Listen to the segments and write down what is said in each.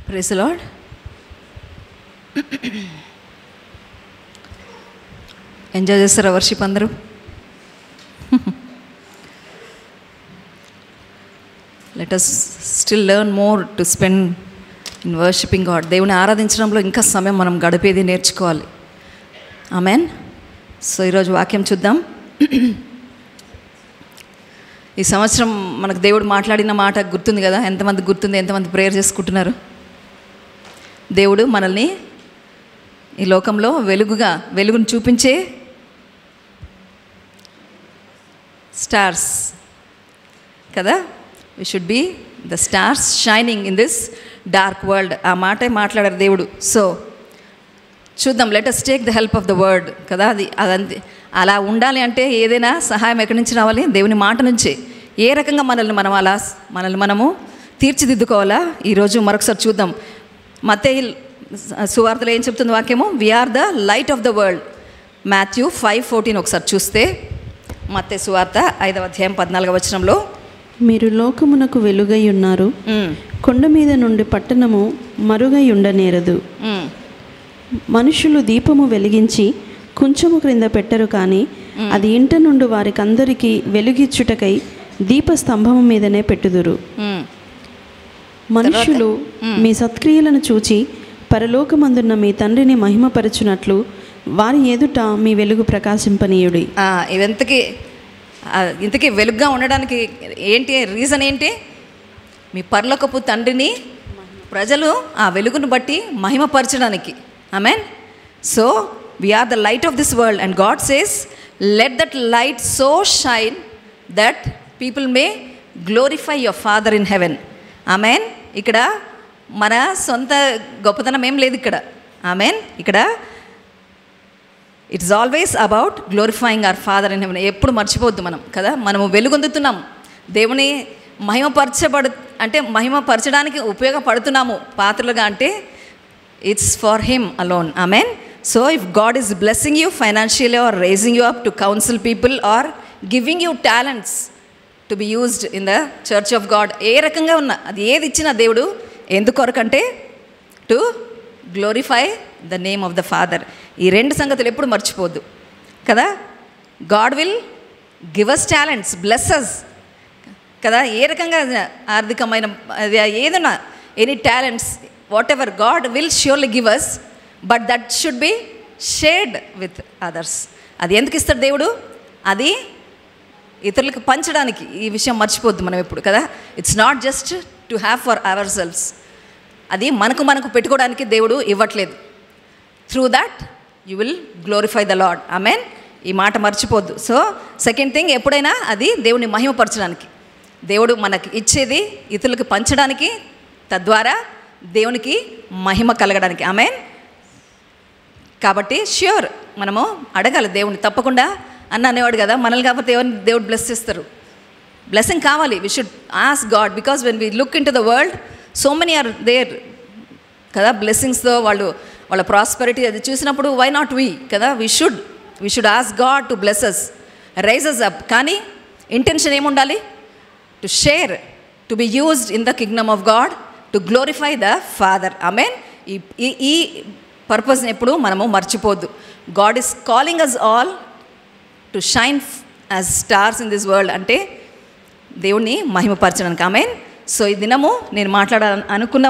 Praise the Lord. Enjoy చేస్తారా worship అందరూ? Let us still learn more to spend in worshipping God. దేవుని ఆరాధించడంలో ఇంకా సమయం మనం గడిపేది నేర్చుకోవాలి. ఆమెన్. సో ఈరోజు వాక్యం చూద్దాం. ఈ సంవత్సరం మనకు దేవుడు మాట్లాడిన మాట గుర్తుంది కదా? ఎంతమంది గుర్తుంది? ఎంతమంది ప్రేయర్ చేసుకుంటున్నారు? దేవుడు మనల్ని ఈ లోకంలో వెలుగును చూపించే స్టార్స్ కదా. We should be the stars shining in this dark world. ఆ మాటే మాట్లాడారు దేవుడు. సో చూద్దాం. Let us take the help of the word కదా. అదంతే. అలా ఉండాలి అంటే ఏదైనా సహాయం ఎక్కడి నుంచి రావాలి? దేవుని మాట నుంచే. ఏ రకంగా మనల్ని మనము తీర్చిదిద్దుకోవాలా ఈరోజు మరొకసారి చూద్దాం. మత్తయి సువార్తలో ఏం చెప్తుంది వాక్యము? We are the light of the world. Matthew 5:14 ఒకసారి చూస్తే, మత్తయి సువార్త 5వ అధ్యాయం 14వ వచనంలో, మీరు లోకమునకు వెలుగై ఉన్నారు, కొండ మీద నుండి పట్టణము మరుగై ఉండనేరదు. మనుషులు దీపము వెలిగించి కుంచము క్రింద పెట్టరు, కానీ అది ఇంట నుండి వారికందరికీ వెలుగిచ్చుటకై దీపస్తంభము మీదనే పెట్టుదురు. మనుషులు మీ సత్క్రియలను చూచి పరలోకమందున్న మీ తండ్రిని మహిమపరచునట్లు వారి ఎదుట మీ వెలుగు ప్రకాశింపనీయుడి. ఇంతకీ వెలుగుగా ఉండడానికి ఏంటి రీజన్? ఏంటి? మీ పరలోకపు తండ్రిని ప్రజలు ఆ వెలుగును బట్టి మహిమపరచడానికి. Amen. So we are the light of this world and God says let that light so shine that people may glorify your father in heaven. Amen. ఇక్కడ మన సొంత గొప్పతనం ఏం లేదు ఇక్కడ. ఆమెన్. ఇక్కడ it's always about glorifying our father in heaven. ఎప్పుడు మర్చిపోవద్దు మనం కదా. మనము వెలుగొందుతున్నాం, దేవుని మహిమపరచడానికి ఉపయోగపడుతున్నాము పాత్రలుగా. అంటే it's for him alone. Amen. So if God is blessing you financially or raising you up to counsel people or giving you talents to be used in the church of God, ఏ రకంగా ఉన్నా అది ఏది ఇచ్చినా దేవుడు ఎందుకొరకంటే to glorify the name of the father. ఈ రెండు సంగతులు ఎప్పుడు మర్చిపోద్దు కదా. God will give us talents, bless us కదా. ఏ రకంగా ఆర్థికమైన ఏదైనా any talents what ever God will surely give us, but that should be shared with others. అది ఎందుకు ఇస్తాడు దేవుడు? అది ఇతరులకు పంచడానికి. ఈ విషయం మర్చిపోద్దు మనం ఎప్పుడు కదా. It's not just to have for hour selves. అది మనకు పెట్టుకోవడానికి దేవుడు ఇవ్వట్లేదు. Through that you will glorify the lord. Amen. ఈ మాట మర్చిపోద్దు. సో సెకండ్ థింగ్, ఎప్పుడైనా అది దేవుని మహిమపరచడానికి. దేవుడు మనకి ఇచ్చేది ఇతరులకు పంచడానికి, తద్వారా దేవునికి మహిమ కలగడానికి. ఆమెన్. కాబట్టి ష్యూర్ మనము అడగాలి దేవుని. తప్పకుండా అనేవాడు కదా, మనల్ని కాకపోతే దేవుడు బ్లెస్ చేస్తారు. బ్లెస్సింగ్ కావాలి. We should ask God, because when we look into the world so many are there కదా. బ్లెస్సింగ్స్తో వాళ్ళ ప్రాస్పెరిటీ అది చూసినప్పుడు వై నాట్ వీ కదా. We should ask God to bless us, raise us up. కానీ intention ఏముండాలి? To share, to be used in the kingdom of God, to glorify the father. Amen. ఈ పర్పస్ని ఎప్పుడు మనము మర్చిపోద్దు. God is calling us all to shine as stars in this world. అంటే దేవుణ్ణి మహిమపరచడానికి. Amen. So ఈ దినము నేను మాట్లాడాలనుకున్న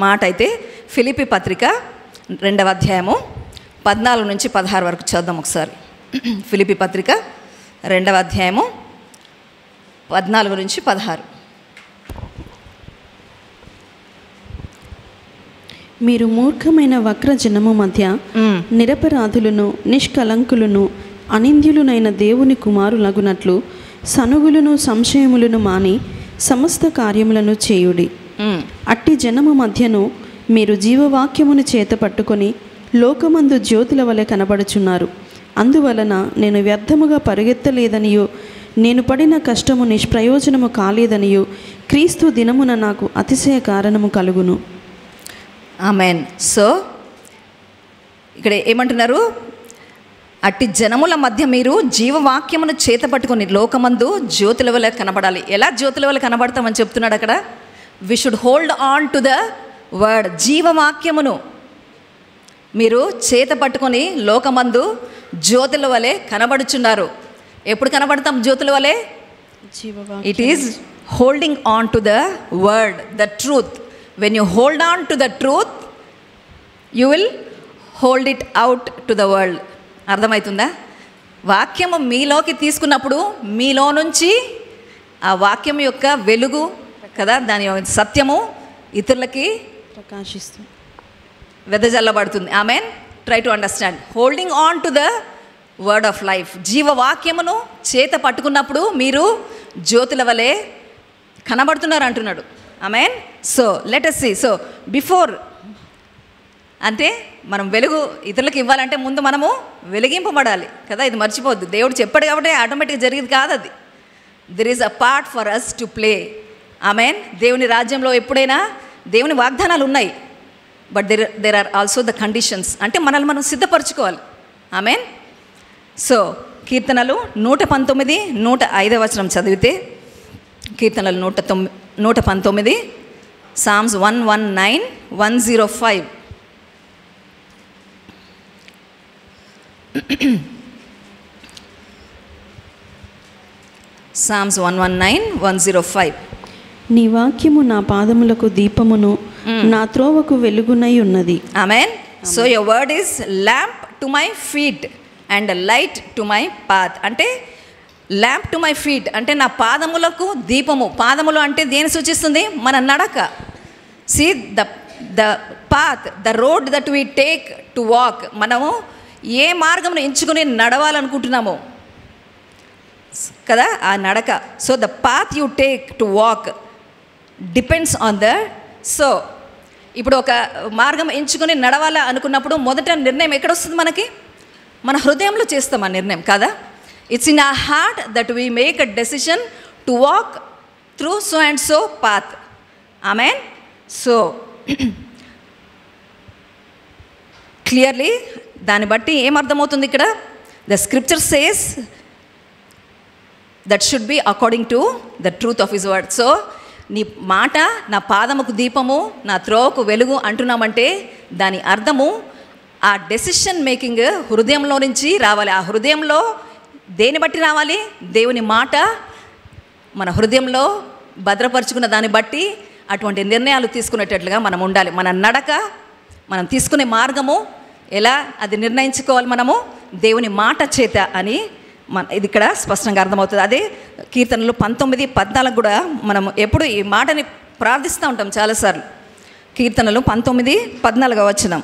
మాట అయితే ఫిలిప్పీ పత్రిక 2వ అధ్యాయము 14 నుంచి 16 వరకు చదువుదాం ఒకసారి. ఫిలిప్పీ పత్రిక 2వ అధ్యాయము 14 నుంచి 16. మీరు మూర్ఖమైన వక్ర జనము మధ్య నిరపరాధులను, నిష్కలంకులను, అనింద్యులునైన దేవుని కుమారులగునట్లు సనుగులను, సంశయములను మాని సమస్త కార్యములను చేయుడి. అట్టి జనము మధ్యను మీరు జీవవాక్యమును చేత పట్టుకొని లోకమందు జ్యోతుల వలె కనబడుచున్నారు. అందువలన నేను వ్యర్థముగా పరుగెత్తలేదనియో, నేను పడిన కష్టము నిష్ప్రయోజనము కాలేదనియో క్రీస్తు దినమున నాకు అతిశయ కారణము కలుగును. ఆమెన్. సో ఇక్కడ ఏమంటున్నారు? అట్టి జనముల మధ్య మీరు జీవవాక్యమును చేత పట్టుకొని లోకమందు జ్యోతుల వలె కనబడాలి. ఎలా జ్యోతుల వలె కనబడతామని చెప్తున్నాడు అక్కడ? We should hold on to the word, జీవవాక్యమును మీరు చేత పట్టుకొని లోకమందు జ్యోతుల వలె కనబడుచున్నారు. ఎప్పుడు కనబడతాం జ్యోతుల వలె? It is holding on to the word, the truth. When you hold on to the truth you will hold it out to the world. అర్థమవుతుందా? వాక్యము మీలోకి తీసుకున్నప్పుడు మీలో నుంచి ఆ వాక్యం యొక్క వెలుగు కదా, దాని సత్యము ఇతరులకి ప్రకాశిస్తుంది, వెదజల్లబడుతుంది. Amen. Try to understand. Holding on to the word of life, జీవవాక్యమును చేత పట్టుకున్నప్పుడు మీరు జ్యోతుల వలె కనబడుతున్నారు అంటున్నాడు. Amen. So let us see. So before అంటే మనం వెలుగు ఇతరులకు ఇవ్వాలంటే ముందు మనము వెలిగింపబడాలి కదా, ఇది మర్చిపోద్దు. దేవుడు చెప్పాడు కాబట్టి ఆటోమేటిక్గా జరిగేది కాదు అది. There is a part for us to play. Amen. దేవుని రాజ్యంలో ఎప్పుడైనా దేవుని వాగ్దానాలు ఉన్నాయి, but there are also the conditions. అంటే మనల్ని మనం సిద్ధపరచుకోవాలి. ఆమెన్. సో కీర్తనలు 119, 105 వచనం చదివితే, కీర్తనలు 119, సామ్స్ 119, 105. సామ్స్ 119, 105. నీ వాక్యము నా పాదములకు దీపమును నా త్రోవకు వెలుగునై ఉన్నది. Amen. So your word is lamp to my feet and light to my path. అంటే ల్యాంప్ టు మై ఫీట్ అంటే నా పాదములకు దీపము. పాదములు అంటే దేని సూచిస్తుంది? మన నడక. See the path, the road that we take to walk. మనము ఏ మార్గమును ఎంచుకుని నడవాలనుకుంటున్నామో కదా, ఆ నడక. So the path you take to walk depends on the. So ఇప్పుడు ఒక మార్గం ఎంచుకొని నడవాలా అనుకున్నప్పుడు మొదట నిర్ణయం ఎక్కడొస్తుంది మనకి? మన హృదయంలో చేస్తాం ఆ నిర్ణయం కదా. It's in our heart that we make a decision to walk through so and so path. Amen. So clearly దాన్ని బట్టి ఏమర్థమవుతుంది ఇక్కడ? The scripture says that should B according to the truth of his word. So నీ మాట నా పాదముకు దీపము, నా త్రోవకు వెలుగు అంటున్నామంటే దాని అర్థము ఆ డెసిషన్ మేకింగ్ హృదయంలో నుంచి రావాలి. ఆ హృదయంలో దేని బట్టి రావాలి? దేవుని మాట మన హృదయంలో భద్రపరుచుకున్న దాన్ని బట్టి అటువంటి నిర్ణయాలు తీసుకునేటట్లుగా మనం ఉండాలి. మన నడక, మనం తీసుకునే మార్గము ఎలా అది నిర్ణయించుకోవాలి మనము? దేవుని మాట చేత అని ఇది ఇక్కడ స్పష్టంగా అర్థమవుతుంది. అదే కీర్తనలు 19, 14 కూడా మనం ఎప్పుడు ఈ మాటని ప్రార్థిస్తూ ఉంటాం చాలాసార్లు. కీర్తనలు 19, 14 వచనం.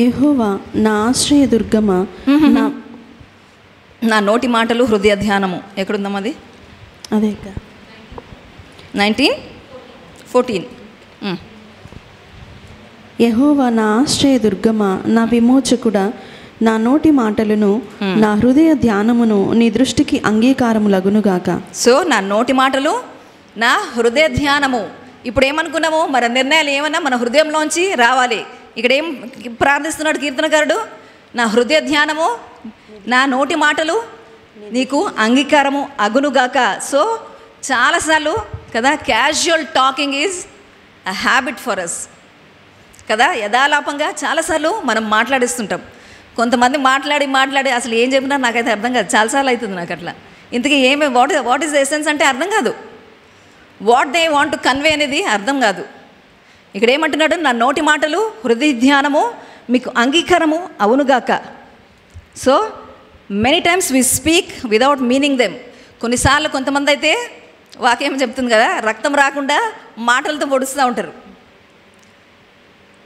యెహోవా నా ఆశ్రయదుర్గమా, నా నోటి మాటలు హృదయ ధ్యానము. ఎక్కడుందాం అది? అదే 19, 14. యెహోవా నా ఆశ్రయదుర్గమా, నా విమోచకుడా, నా నోటి మాటలను నా హృదయ ధ్యానమును నీ దృష్టికి అంగీకారములగునుగాక. సో నా నోటి మాటలు నా హృదయ ధ్యానము. ఇప్పుడు ఏమనుకున్నాము? మన నిర్ణయాలు ఏమన్నా మన హృదయంలోంచి రావాలి. ఇక్కడ ఏం ప్రార్థిస్తున్నాడు కీర్తనకారుడు? నా హృదయ ధ్యానము, నా నోటి మాటలు నీకు అంగీకారము అగునుగాక. సో చాలాసార్లు కదా casual talking is a habit for us కదా. యథాలాపంగా చాలాసార్లు మనం మాట్లాడిస్తుంటాం. కొంతమంది మాట్లాడి అసలు ఏం చెప్పినా నాకైతే అర్థం కాదు. చాలాసార్లు అవుతుంది నాకు అట్లా. ఇంతకీ వాట్ ఈస్ ద ఎసెన్స్ అంటే అర్థం కాదు. What they want to convey అనేది అర్థం కాదు. ఇక్కడ ఏమంటున్నాడు? నా నోటి మాటలు హృదయ ధ్యానము మీకు అంగీకారము అవునుగాక. So many times we speak without meaning them. కొన్నిసార్లు కొంతమంది అయితే వాక్యం చెప్తుంది కదా, రక్తం రాకుండా మాటలతో పొడుస్తూ ఉంటారు.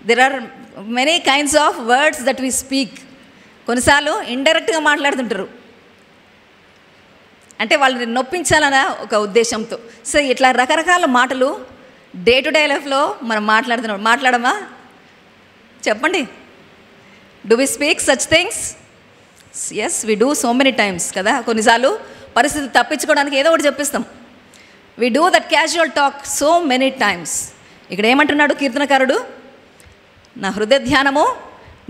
There are many kinds of words that we speak. కొన్నిసార్లు ఇండైరెక్ట్గా మాట్లాడుతుంటారు, అంటే వాళ్ళని నొప్పించాలన్న ఒక ఉద్దేశంతో. సో ఇట్లా రకరకాల మాటలు డే టు డే లైఫ్లో మనం మాట్లాడమా? చెప్పండి. Do we speak such things? Yes, we do so many times కదా. కొన్నిసార్లు పరిస్థితి తప్పించుకోవడానికి ఏదో ఒకటి చెప్పిస్తాం. We do that casual talk so many times. ఇక్కడ ఏమంటున్నాడు కీర్తనకారుడు? నా హృదయ ధ్యానము,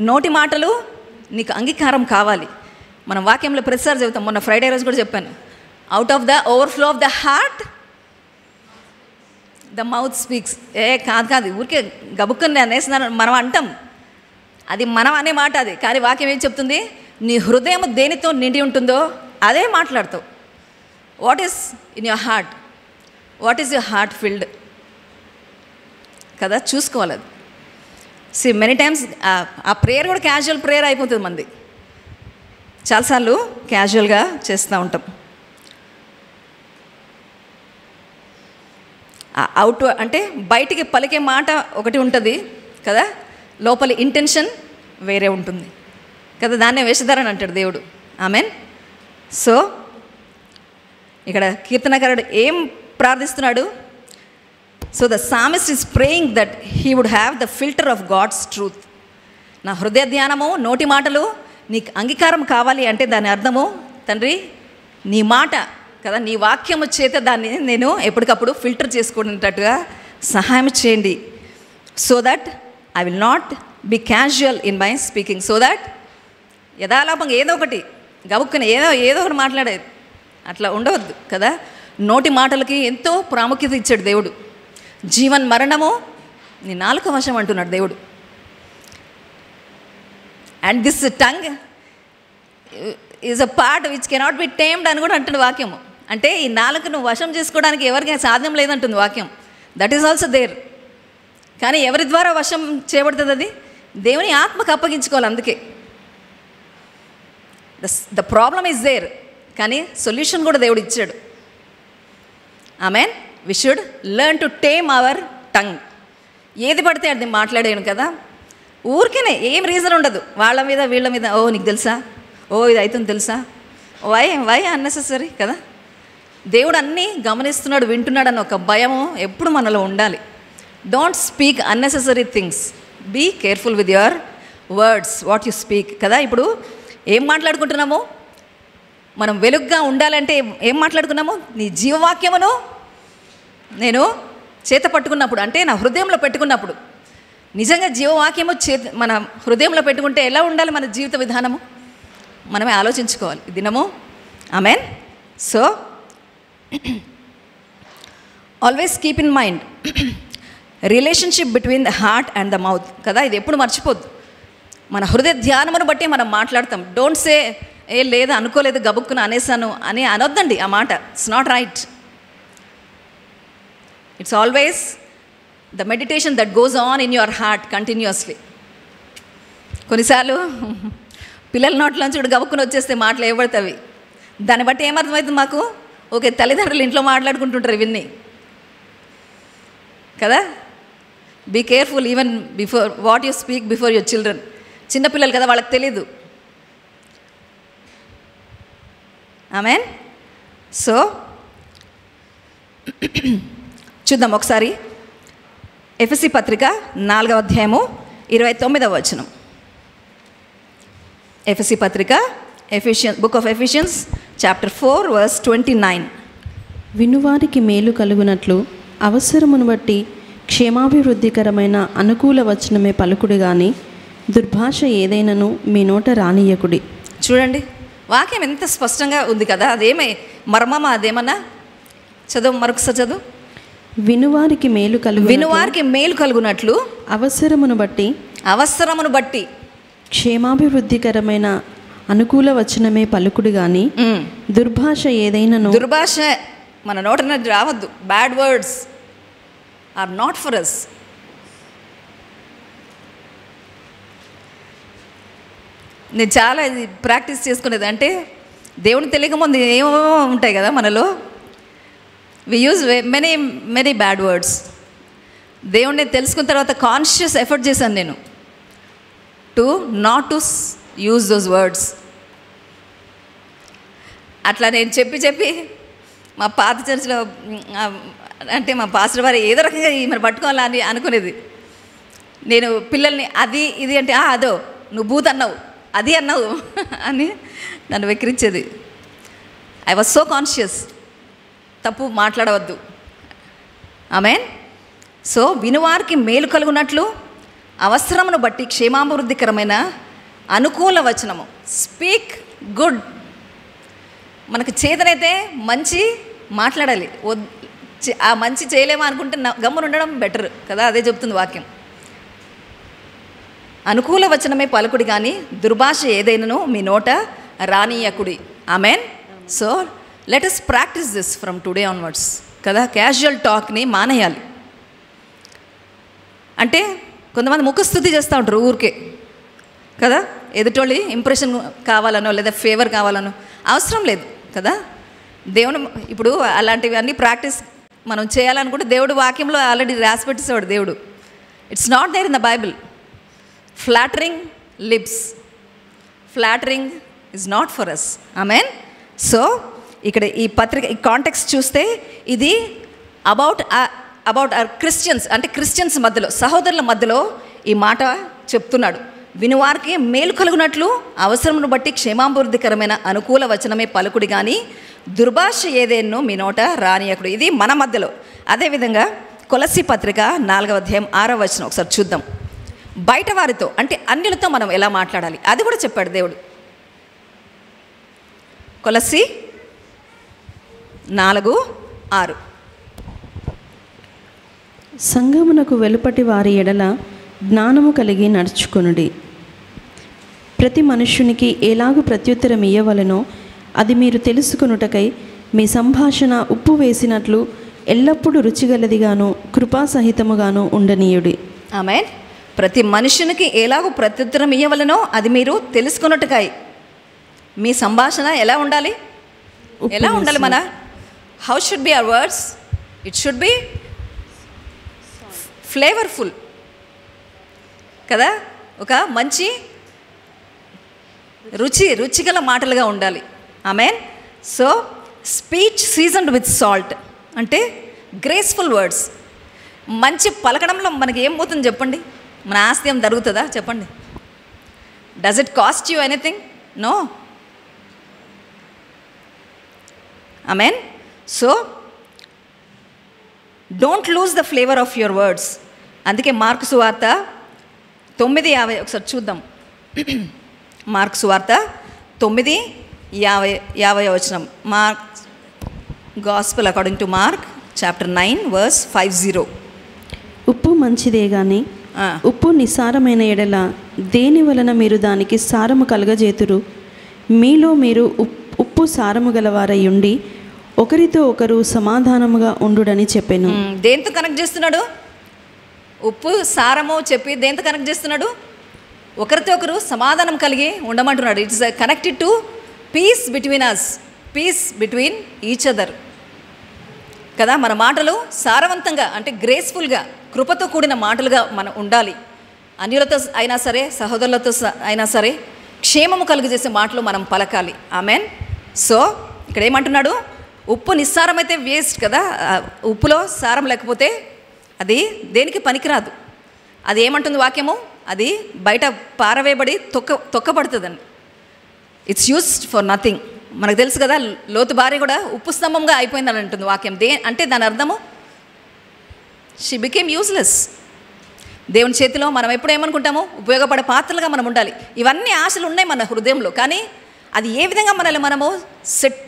నోటి మాటలు నీకు అంగీకారం కావాలి. మనం వాక్యంలో ప్రతిసారి చెబుతాం. మొన్న ఫ్రైడే రోజు కూడా చెప్పాను, out of the overflow of the heart the mouth speaks. కాదు ఊరికే గబుక్కుని అనేసినాను మనం అంటాం, అది మనం అనే మాట అది. కానీ వాక్యం ఏం చెప్తుంది? నీ హృదయం దేనితో నిండి ఉంటుందో అదే మాట్లాడతావు. What is in your heart? What is your heart filled కదా, చూసుకోవాలి అది. మెనీ టైమ్స్ ఆ ప్రేయర్ కూడా క్యాజువల్ ప్రేయర్ అయిపోతుంది మంది. చాలాసార్లు క్యాజువల్గా చేస్తూ ఉంటాం. అవుట్ అంటే బయటికి పలికే మాట ఒకటి ఉంటుంది కదా, లోపలి ఇంటెన్షన్ వేరే ఉంటుంది కదా. దాన్నే వేషధారణ అంటాడు దేవుడు. ఆమెన్. సో ఇక్కడ కీర్తనకారుడు ఏం ప్రార్థిస్తున్నాడు? So the psalmist is praying that he would have the filter of God's truth. నా హృదయ ధ్యానము, నోటి మాటలు నీకు అంగీకారం కావాలి అంటే దాని అర్థము, తండ్రి నీ మాట కదా, నీ వాక్యము చేత దాన్ని నేను ఎప్పటికప్పుడు ఫిల్టర్ చేసుకునేటట్టుగా సహాయం చేయండి. So that I will not be casual in my speaking. So that యథాలాపంగా ఏదో ఒకటి గబుక్కుని ఏదో ఒకటి మాట్లాడేది అట్లా ఉండవద్దు కదా. నోటి మాటలకి ఎంతో ప్రాముఖ్యత ఇచ్చాడు దేవుడు. జీవన్ మరణము నీ నాలుక వశం అంటున్నాడు దేవుడు. And this tongue is a part which cannot be tamed అని కూడా అంటుంది వాక్యము. అంటే ఈ నాలుకను వశం చేసుకోవడానికి ఎవరికి సాధ్యం లేదంటుంది వాక్యం. That is also there. కానీ ఎవరి ద్వారా వశం చేయబడుతుంది? అది దేవుని ఆత్మకు అప్పగించుకోవాలి. అందుకే ద ప్రాబ్లమ్ ఈజ్ దేర్, కానీ సొల్యూషన్ కూడా దేవుడు ఇచ్చాడు. Amen. We should learn to tame our tongue. ఏది పడితే అది మాట్లాడాను కదా, ఊరికేనే ఏం రీజన్ ఉండదు. వాళ్ళ మీద వీళ్ళ మీద, ఓ నీకు తెలుసా, ఓ ఇది అవుతుంది తెలుసా, వై అన్నెసెసరీ కదా. దేవుడు అన్నీ గమనిస్తున్నాడు, వింటున్నాడు అన్న ఒక భయము ఎప్పుడు మనలో ఉండాలి. Don't speak unnecessary things. Be careful with your words, what you speak కదా. ఇప్పుడు ఏం మాట్లాడుకుంటున్నాము? మనం వెలుగ్గా ఉండాలంటే ఏం మాట్లాడుకున్నాము? నీ జీవవాక్యమును నేను చేత పట్టుకున్నప్పుడు, అంటే నా హృదయంలో పెట్టుకున్నప్పుడు, నిజంగా జీవవాక్యము మన హృదయంలో పెట్టుకుంటే ఎలా ఉండాలి మన జీవిత విధానము? మనమే ఆలోచించుకోవాలి ఈ దినము. Amen. So always keep in mind relationship between the heart and the mouth కదా. ఇది ఎప్పుడు మర్చిపోద్దు. మన హృదయ ధ్యానమును బట్టి మనం మాట్లాడతాం. డోంట్ సే లేదు అనుకోలేదు గబుక్కున అనేసాను అని అనొద్దండి. ఆ మాట it's not right. It's always the meditation that goes on in your heart continuously. కొన్నిసార్లు పిల్లల నోట్లోంచి కూడా గబుక్కుని వచ్చేస్తే మాటలు ఏవబడతాయి. దాన్ని బట్టి ఏమర్థమవుతుంది మాకు? ఓకే, తల్లిదండ్రులు ఇంట్లో మాట్లాడుకుంటుంటారు ఇవన్నీ కదా. Be careful even before what you speak before your children. చిన్నపిల్లలు కదా, వాళ్ళకి తెలీదు. ఆమెన్. సో చూద్దాం ఒకసారి ఎఫెసీ పత్రిక 4వ అధ్యాయము 29వ వచనం. ఎఫెసీ పత్రిక book of Ephesians chapter 4 verse 29. వినువారికి మేలు కలుగునట్లు అవసరమును బట్టి క్షేమాభివృద్ధికరమైన అనుకూల వచనమే పలుకుడు గాని దుర్భాష ఏదైనను మీ నోట రానియకుడి. చూడండి వాక్యం ఎంత స్పష్టంగా ఉంది కదా. అదేమే మర్మమా? అదేమన్నా చదువు, మరొకసారి చదువు. వినువారికి మేలు కలుగునట్లు అవసరమును బట్టి క్షేమాభివృద్ధికరమైన అనుకూల వచనమే పలుకుడు గాని దుర్భాష ఏదైనను. దుర్భాష మన నోట రావద్దు. Bad words are not for us. నేను చాలా ఇది ప్రాక్టీస్ చేసుకునేది. అంటే దేవుని తెలియక ముందు ఏమో ఉంటాయి కదా మనలో. We use many bad words. దేవుణ్ణి తెలుసుకున్న తర్వాత కాన్షియస్ ఎఫర్ట్ చేశాను నేను to not to use those words. అట్లా నేను చెప్పి మా పాత చర్చిలో అంటే మా పాస్టర్ వారు ఏదో రకంగా మరి పట్టుకోవాలని అనుకునేది. నేను పిల్లల్ని అది ఇది అంటే అదో నువ్వు బూత్ అన్నావు, అది అన్నావు అని నన్ను వెక్కిరించేది. ఐ వాజ్ సో కాన్షియస్, తప్పు మాట్లాడవద్దు. ఆమెన్. సో వినువారికి మేలు కలుగునట్లు అవసరమును బట్టి క్షేమాభివృద్ధికరమైన అనుకూల వచనము. Speak good. మనకు చేతనైతే మంచి మాట్లాడాలి. ఆ మంచి చేయలేమో అనుకుంటే గమ్మున ఉండడం బెటర్ కదా. అదే చెప్తుంది వాక్యం. అనుకూల వచనమే పలుకుడి కానీ దుర్భాష ఏదైనానో మీ నోట రానీయకుడి. Amen. So let us practice this from today onwards కదా. క్యాజువల్ టాక్ని మానేయాలి. అంటే కొంతమంది ముఖస్థుతి చేస్తూ ఉంటారు ఊరికే కదా, ఎదుటోళ్ళి ఇంప్రెషన్ కావాలనో లేదా ఫేవర్ కావాలనో. అవసరం లేదు కదా. దేవుని ఇప్పుడు అలాంటివి అన్నీ ప్రాక్టీస్ మనం చేయాలనుకుంటే దేవుడు వాక్యంలో ఆల్రెడీ రాసి పెట్టేసేవాడు దేవుడు. It's not there in the Bible. Flattering lips, flattering is not for us. Amen. So ఇక్కడ ఈ పత్రిక ఈ కాంటెక్స్ట్ చూస్తే ఇది అబౌట్ అవర్ క్రిస్టియన్స్, అంటే క్రిస్టియన్స్ మధ్యలో, సహోదరుల మధ్యలో ఈ మాట చెప్తున్నాడు. వినువారికి మేలు కలుగునట్లు అవసరమును బట్టి క్షేమాభివృద్ధికరమైన అనుకూల వచనమే పలుకుడి కానీ దుర్భాష ఏదేన్నో మీ నోట రానియకుడు. ఇది మన మధ్యలో. అదేవిధంగా కొలస్సీ పత్రిక 4వ అధ్యాయం 6వ వచనం ఒకసారి చూద్దాం. బయట వారితో అంటే అన్యులతో మనం ఎలా మాట్లాడాలి అది కూడా చెప్పాడు దేవుడు. కొలస్సీ 4:6. సంఘమునకు వెలుపటి వారి ఎడల జ్ఞానము కలిగి నడుచుకొనుడి. ప్రతి మనుష్యునికి ఎలాగూ ప్రత్యుత్తరం ఇయ్యవలెనో అది మీరు తెలుసుకొనుటకై మీ సంభాషణ ఉప్పు వేసినట్లు ఎల్లప్పుడూ రుచిగలదిగాను కృపాసహితముగాను ఉండనీయుడి. ఆమేన్. ప్రతి మనుషునికి ఎలాగూ ప్రత్యుత్తరం ఇయ్యవలెనో అది మీరు తెలుసుకొనుటకై మీ సంభాషణ ఎలా ఉండాలి? ఎలా ఉండాలి? మన how should be our words? It should be flavourful కదా. ఒక మంచి రుచిగల మాటలుగా ఉండాలి. Amen. So speech seasoned with salt అంటే గ్రేస్ఫుల్ వర్డ్స్. మంచి పలకడంలో మనకి ఏం పోతుంది చెప్పండి? మన ఆస్తి ఏం జరుగుతుందా చెప్పండి? Does it cost you anything? No. Amen. So don't lose the flavour of your words. అందుకే మార్కు సువార్త 9:50 ఒకసారి చూద్దాం. మార్కు సువార్త 9:50 వచనం. Mark gospel according to Mark chapter 9:50. ఉప్పు మంచిదే కానీ ఉప్పు నిస్సారమైన ఎడల దేని వలన మీరు దానికి సారము కలగజేతురు? మీలో మీరు ఉప్పు సారము గలవారై ఉండి ఒకరితో ఒకరు సమాధానముగా ఉండుడని చెప్పాను. దేంతో కనెక్ట్ చేస్తున్నాడు? ఉప్పు సారము చెప్పి దేంతో కనెక్ట్ చేస్తున్నాడు? ఒకరితో ఒకరు సమాధానం కలిగి ఉండమంటున్నాడు. It's connected to peace between us, peace between each other కదా. మన మాటలు సారవంతంగా అంటే గ్రేస్ఫుల్గా కృపతో కూడిన మాటలుగా మనం ఉండాలి. అన్యులతో అయినా సరే సహోదరులతో అయినా సరే క్షేమము కలుగజేసే మాటలు మనం పలకాలి. ఆమెన్. సో ఇక్కడ ఏమంటున్నాడు? ఉప్పు నిస్సారమైతే వేస్ట్ కదా. ఉప్పులో సారం లేకపోతే అది దేనికి పనికిరాదు. అది ఏమంటుంది వాక్యము? అది బయట పారవేయబడి తొక్కబడుతుందండి. It's used for nothing. మనకు తెలుసు కదా, లోతు భార్య కూడా ఉప్పు స్తంభంగా అయిపోయిందని అంటుంది వాక్యం. అంటే దాని అర్థము షీ బికేమ్ యూజ్లెస్. దేవుని చేతిలో మనం ఎప్పుడు ఏమనుకుంటాము? ఉపయోగపడే పాత్రలుగా మనం ఉండాలి. ఇవన్నీ ఆశలు ఉన్నాయి మన హృదయంలో. కానీ అది ఏ విధంగా మనల్ని మనము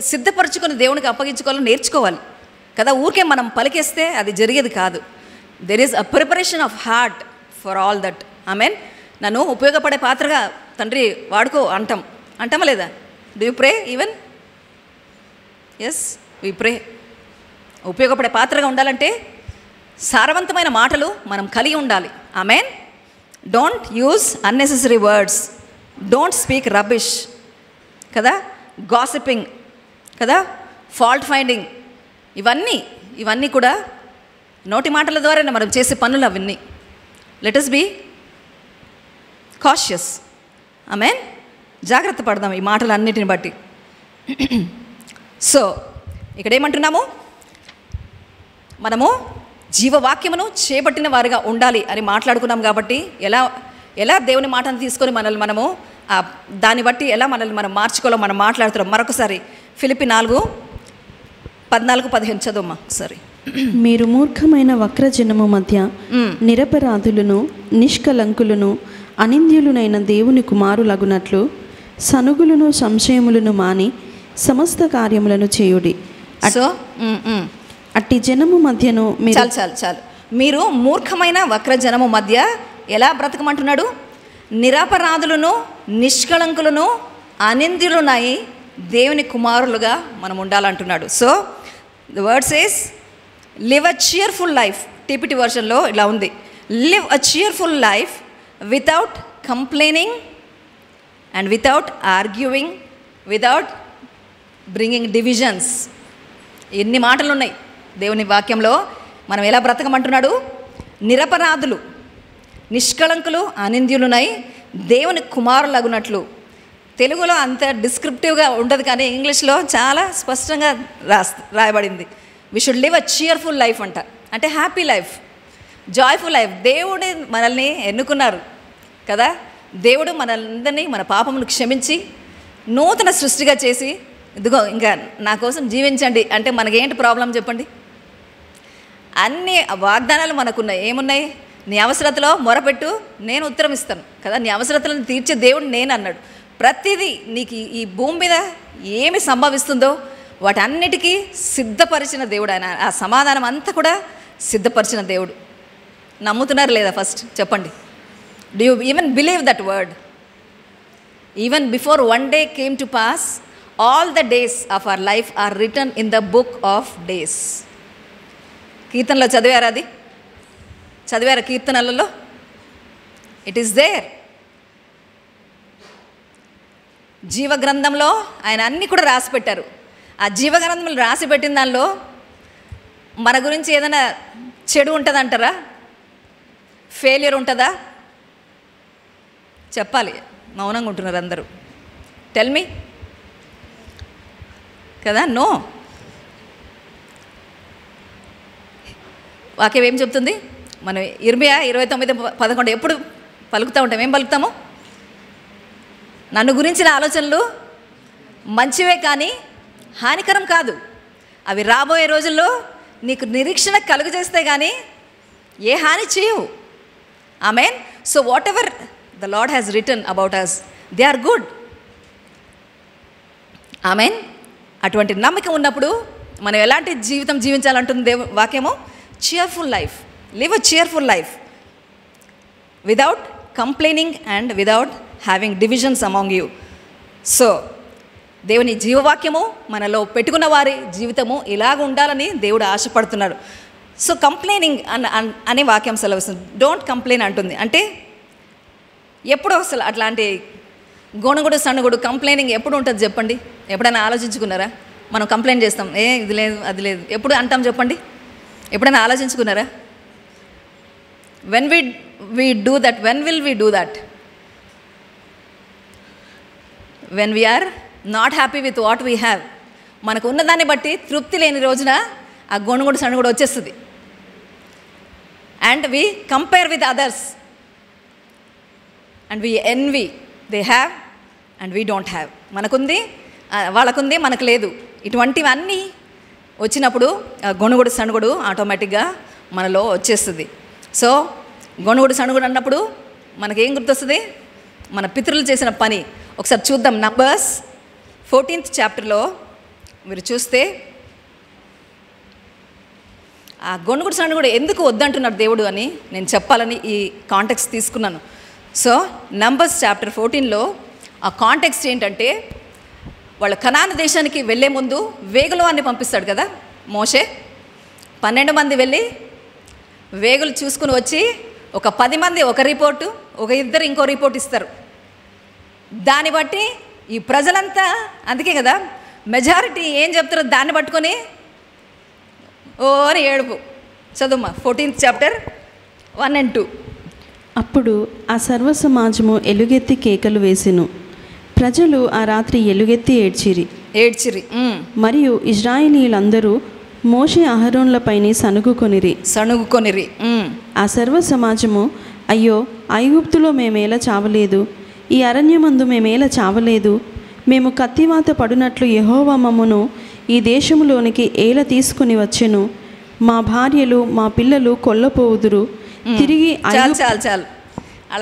సిద్ధపరచుకొని దేవునికి అప్పగించుకోవాలో నేర్చుకోవాలి కదా. ఊరికే మనం పలికేస్తే అది జరిగేది కాదు. There is a preparation of heart for all that. Amen. నన్ను ఉపయోగపడే పాత్రగా తండ్రి వాడుకో అంటామా లేదా? Do you pray even? Yes, we pray. ఉపయోగపడే పాత్రగా ఉండాలంటే సారవంతమైన మాటలు మనం కలిగి ఉండాలి. Amen. Don't use unnecessary words, don't speak rubbish కదా, గాసిపింగ్ కదా, ఫాల్ట్ ఫైండింగ్, ఇవన్నీ కూడా నోటి మాటల ద్వారానే మనం చేసే పనులు అవన్నీ. Let us be cautious. Amen. జాగ్రత్త పడదాం ఈ మాటలన్నిటిని బట్టి. సో ఇక్కడ ఏమంటున్నాము? మనము జీవవాక్యమును చేపట్టిన వారిగా ఉండాలి అని మాట్లాడుకున్నాం. కాబట్టి ఎలా దేవుని మాటను తీసుకొని మనల్ని మనము దాన్ని బట్టి ఎలా మనల్ని మనం మార్చుకోవాలో మనం మాట్లాడుతున్నాం. మరొకసారి ఫిలిప్పీ 4:14-15 చదువుమా ఒకసారి. మీరు మూర్ఖమైన వక్రజనము మధ్య నిరపరాధులను నిష్కలంకులను అనింద్యులునైన దేవుని కుమారులగునట్లు సనుగులను సంశయములను మాని సమస్త కార్యములను చేయుడి. సో అట్టి జనము మధ్యను మీరు చాలు మీరు మూర్ఖమైన వక్ర జనము మధ్య ఎలా బ్రతకమంటున్నాడు? నిరపరాధులను, నిష్కళంకులను, అనింద్యులునై దేవుని కుమారులుగా మనం ఉండాలంటున్నాడు. So the word says live a cheerful life. TPT వర్షన్లో ఇలా ఉంది, live a cheerful life without complaining and without arguing, without bringing divisions. ఎన్ని మాటలు ఉన్నాయి దేవుని వాక్యంలో. మనం ఎలా బ్రతకమంటున్నాడు? నిరపరాధులు, నిష్కళంకులు, అనింద్యులునై దేవుని కుమారులగునట్లు. తెలుగులో అంత డిస్క్రిప్టివ్గా ఉండదు, కానీ ఇంగ్లీష్లో చాలా స్పష్టంగా రాయబడింది. We should live a cheerful life అంట. అంటే హ్యాపీ లైఫ్, జాయ్ఫుల్ లైఫ్. దేవుడే మనల్ని ఎన్నుకున్నారు కదా. దేవుడు మనందరినీ మన పాపమును క్షమించి నూతన సృష్టిగా చేసి, ఇదిగో ఇంకా నా కోసం జీవించండి అంటే మనకేంటి ప్రాబ్లం చెప్పండి? అన్ని వాగ్దానాలు మనకున్నాయి. ఏమున్నాయి? నీ అవసరతలో మొరపెట్టు, నేను ఉత్తరం ఇస్తాను కదా. నీ అవసరతలను తీర్చే దేవుడు నేను అన్నాడు. ప్రతిదీ నీకు ఈ భూమి మీద ఏమి సంభవిస్తుందో వాటన్నిటికీ సిద్ధపరిచిన దేవుడు ఆయన. ఆ సమాధానం అంతా కూడా సిద్ధపరిచిన దేవుడు. నమ్ముతున్నారు లేదా? ఫస్ట్ చెప్పండి. Do you even believe that word? Even before one day came to pass, all the days of our life are written in the book of days. కీర్తనలో చదివారా? అది చదివారా కీర్తనలలో? It is there. జీవగ్రంథంలో ఆయన అన్నీ కూడా రాసి పెట్టారు. ఆ జీవగ్రంథంలో రాసి పెట్టిన దానిలో మన గురించి ఏదైనా చెడు ఉంటుందంటారా? ఫెయిల్యూర్ ఉంటుందా? చెప్పాలి. మౌనంగా ఉంటున్నారు అందరూ. టెల్ మీ కదా. నో. వాక్యం ఏం చెప్తుంది? మనం ఇర్మియా 29:11 ఎప్పుడు పలుకుతూ ఉంటాం. ఏం పలుకుతాము? నన్ను గురించిన ఆలోచనలు మంచివే కానీ హానికరం కాదు. అవి రాబోయే రోజుల్లో నీకు నిరీక్షణ కలుగజేస్తే కానీ ఏ హాని చేయవు. Amen. So whatever the Lord has written about us, they are good. Amen. అటువంటి నమ్మకం ఉన్నప్పుడు మనం ఎలాంటి జీవితం జీవించాలంటుంది వాక్యము? cheerful life. Live a cheerful life without complaining and without having divisions among you. So దేవుని జీవవాక్యము మనలో పెట్టుకున్న వారి జీవితము ఇలాగ ఉండాలని దేవుడు ఆశపడుతున్నాడు. సో కంప్లైనింగ్ అనే వాక్యం సెలవుస్తుంది. డోంట్ కంప్లైన్ అంటుంది. అంటే ఎప్పుడు అసలు అట్లాంటి గొణగుడు సణుగుడు కంప్లైనింగ్ ఎప్పుడు ఉంటుంది చెప్పండి? ఎప్పుడైనా ఆలోచించుకున్నారా? మనం కంప్లైంట్ చేస్తాం, ఇది లేదు అది లేదు, ఎప్పుడు అంటాం చెప్పండి? ఎప్పుడైనా ఆలోచించుకున్నారా? When we do that, when will we do that? When we are not happy with what we have. మనకు ఉన్నదాన్ని బట్టి తృప్తి లేని రోజున ఆ గొణుగుడు సణుగుడు వచ్చేస్తుంది. And we compare with others and we envy. They have and we don't have. మనకుంది, వాళ్ళకుంది, మనకు లేదు. ఇటువంటివన్నీ వచ్చినప్పుడు గొణుగుడు సణుగుడు ఆటోమేటిక్గా మనలో వచ్చేస్తుంది. సో గొణుగుడు సణుగుడు అన్నప్పుడు మనకేం గుర్తొస్తుంది? మన పితరులు చేసిన పని. ఒకసారి చూద్దాం. నంబర్స్ 14th చాప్టర్లో మీరు చూస్తే ఆ గొణుగుడు సణుగుడు ఎందుకు వద్దంటున్నాడు దేవుడు అని నేను చెప్పాలని ఈ కాంటెక్స్ట్ తీసుకున్నాను. సో నంబర్స్ చాప్టర్ 14లో ఆ కాంటెక్స్ట్ ఏంటంటే, వాళ్ళు కనాను దేశానికి వెళ్ళే ముందు వేగులు అని పంపిస్తాడు కదా మోషే. 12 మంది వెళ్ళి వేగులు చూసుకుని వచ్చి ఒక 10 మంది ఒక రిపోర్టు, ఒక ఇద్దరు ఇంకో రిపోర్ట్ ఇస్తారు. దాన్ని బట్టి ఈ ప్రజలంతా, అందుకే కదా మెజారిటీ ఏం చెప్తారో దాన్ని పట్టుకొని ఓ అని ఏడుపు. చదువుమా 14th చాప్టర్ 1 and 2. అప్పుడు ఆ సర్వ సమాజము ఎలుగెత్తి కేకలు వేసెను. ప్రజలు ఆ రాత్రి ఎలుగెత్తి ఏడ్చిరి. మరియు ఇశ్రాయేలీయులందరూ మోషే అహరోన్లపైనే సణుగుకొనిరి. ఆ సర్వ సమాజము, అయ్యో, ఐగుప్తులో మేమేలా చావలేదు, ఈ అరణ్యమందు మేమేలా చావలేదు, మేము కత్తివాత పడినట్లు యెహోవా మమ్మును ఈ దేశములోనికి ఏల తీసుకుని వచ్చెను, మా భార్యలు మా పిల్లలు కొల్లపోవుదురు. తిరిగి చాలు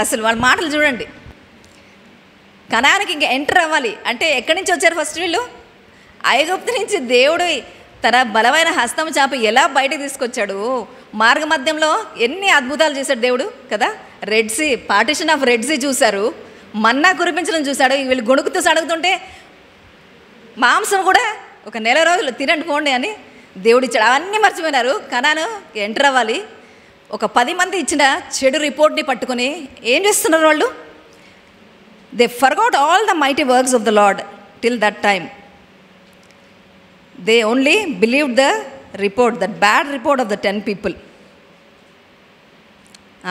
అసలు వాళ్ళ మాటలు చూడండి. కనానికి ఇంకా ఎంటర్ అవ్వాలి అంటే ఎక్కడి నుంచి వచ్చారు? ఫస్ట్ వీళ్ళు ఐగుప్తు నుంచి దేవుడు తన బలమైన హస్తం చాపి ఎలా బయటకు తీసుకొచ్చాడు, మార్గ మధ్యంలో ఎన్ని అద్భుతాలు చేశాడు దేవుడు కదా. Red Sea, partition of Red Sea చూశారు, మన్నా కురిపించడం చూశాడు. వీళ్ళు గొణుకుతూ సడుగుతుంటే మాంసం కూడా ఒక నెల రోజులు తినండి పోండి అని దేవుడు ఇచ్చాడు. అవన్నీ మర్చిపోయినారు. కనాను ఎంటర్ అవ్వాలి. ఒక 10 మంది ఇచ్చిన చెడు రిపోర్ట్ని పట్టుకొని ఏం చేస్తున్నారు వాళ్ళు? They forgot all the mighty works of the lord till that time. They only believed the report, that bad report of the 10 people.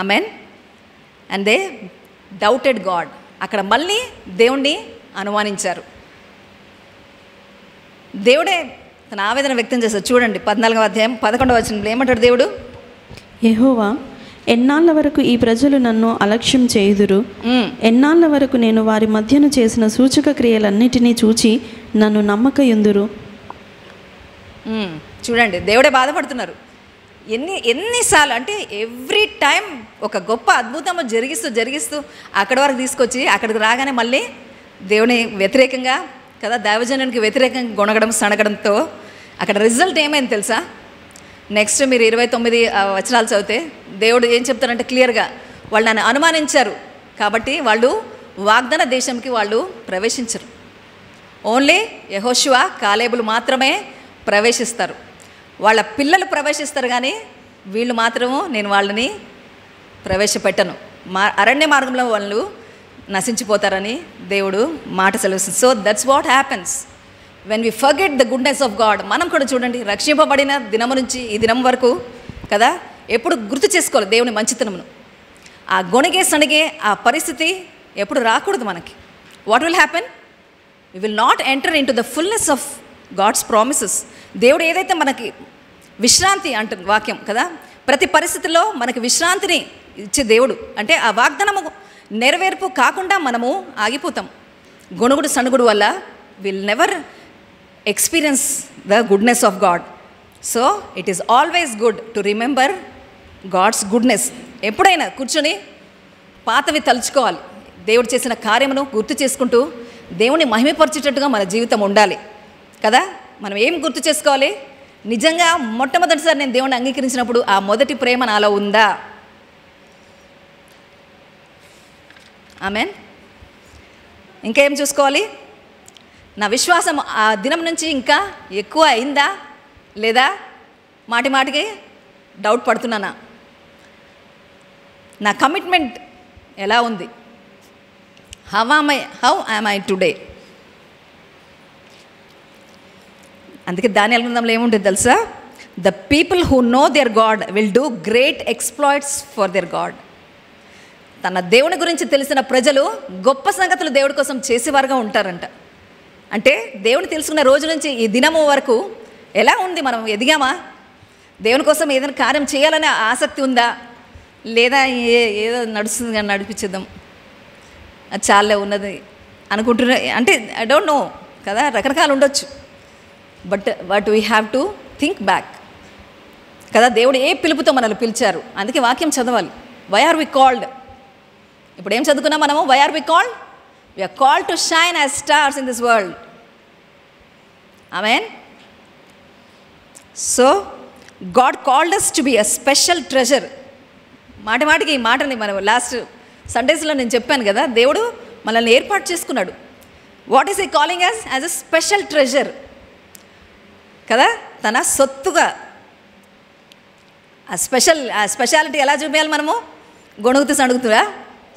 Amen. And they doubted God. అక్కడ మళ్ళీ దేవుణ్ణి అనుమానించారు. దేవుడే తన ఆవేదన వ్యక్తం చేశారు. చూడండి 14వ అధ్యాయం 11వ వచనంలో ఏమంటాడు దేవుడు? యెహోవా, ఎన్నాళ్ళ వరకు ఈ ప్రజలు నన్ను అలక్ష్యం చేయుదురు? ఎన్నాళ్ళ వరకు నేను వారి మధ్యను చేసిన సూచక క్రియలన్నిటినీ చూచి నన్ను నమ్మకయుందురు? చూడండి, దేవుడే బాధపడుతున్నారు. ఎన్నిసార్లు అంటే ఎవ్రీ టైం ఒక గొప్ప అద్భుతం జరిగిస్తూ అక్కడి వరకు తీసుకొచ్చి అక్కడికి రాగానే మళ్ళీ దేవుని వ్యతిరేకంగా కదా, దైవజనునికి వ్యతిరేకంగా గొనగడం సనగడంతో అక్కడ రిజల్ట్ ఏమైంది తెలుసా? నెక్స్ట్ మీరు 29 వచనాలు చదివితే దేవుడు ఏం చెప్తారంటే క్లియర్గా, వాళ్ళు నన్ను అనుమానించారు కాబట్టి వాళ్ళు వాగ్దాన దేశంకి వాళ్ళు ప్రవేశించరు. ఓన్లీ యెహోషువ, కాలేబులు మాత్రమే ప్రవేశిస్తారు. వాళ్ళ పిల్లలు ప్రవేశిస్తారు కానీ వీళ్ళు మాత్రము నేను వాళ్ళని ప్రవేశపెట్టను. అరణ్య మార్గంలో వాళ్ళు నశించిపోతారని దేవుడు మాట సెలవుస్తుంది. So that's what happens when we forget the goodness of God. మనం కూడా చూడండి, రక్షింపబడిన దినము నుంచి ఈ దినం వరకు కదా ఎప్పుడు గుర్తు చేసుకోవాలి దేవుని మంచితనమును. ఆ గొణిగే సణిగే ఆ పరిస్థితి ఎప్పుడు రాకూడదు మనకి. What will happen? We will not enter into the fullness of God's promises. దేవుడు ఏదైతే మనకి విశ్రాంతి అంటుంది వాక్యం కదా, ప్రతి పరిస్థితుల్లో మనకి విశ్రాంతిని ఇచ్చే దేవుడు. అంటే ఆ వాగ్దానము నెరవేర్పు కాకుండా మనము ఆగిపోతాం. గొణుగుడు సణుగుడు వల్ల will never experience the goodness of God. So it is always good to remember God's goodness. ఎప్పుడైనా కూర్చొని పాతవి తలుచుకోవాలి. దేవుడు చేసిన కార్యమును గుర్తు చేసుకుంటూ దేవుని మహిమపరిచేటట్టుగా మన జీవితం ఉండాలి కదా. మనం ఏం గుర్తు చేసుకోవాలి? నిజంగా మొట్టమొదటిసారి నేను దేవుణ్ణి అంగీకరించినప్పుడు ఆ మొదటి ప్రేమ నాలో ఉందా? ఆమెన్. ఇంకేం చూసుకోవాలి? నా విశ్వాసం ఆ దినం నుంచి ఇంకా ఎక్కువ అయిందా లేదా? మాటి మాటికి డౌట్ పడుతున్నానా? నా కమిట్మెంట్ ఎలా ఉంది? How am I today? అందుకే దానియేలు గ్రంథంలో ఏముంటుంది తెలుసా? The people who know their God will do great exploits for their God. తన దేవుని గురించి తెలిసిన ప్రజలు గొప్ప సంగతులు దేవుడి కోసం చేసేవారుగా ఉంటారంట. అంటే దేవుని తెలుసుకున్న రోజు నుంచి ఈ దినము వరకు ఎలా ఉంది? మనం ఎదిగామా? దేవుని కోసం ఏదైనా కార్యం చేయాలనే ఆసక్తి ఉందా? లేదా ఏదో నడుస్తుంది కానీ నడిపించేద్దాం, అది చాలే ఉన్నది అనుకుంటున్నా అంటే ఐ డోంట్ నో కదా, రకరకాలు ఉండొచ్చు. But we have to think back కదా. దేవుడు ఏ పిలుపుతో మనల్ని పిలిచారు? అందుకే వాక్యం చదవాలి. Why are we called? ఇప్పుడు ఏం చదువుకున్నాం మనము? Why are we called? We are called to shine as stars in this world. Amen. So God called us to be a special treasure. మాటికి ఈ మాటని మనం లాస్ట్ సండేస్లో నేను చెప్పాను కదా, దేవుడు మనల్ని ఏర్పాటు చేసుకున్నాడు. వాట్ ఈస్ ఈ calling as a special treasure కదా, తన సొత్తుగా. ఆ స్పెషాలిటీ ఎలా చూపించాలి మనము? గొణుగుతూ సణుగుతురా?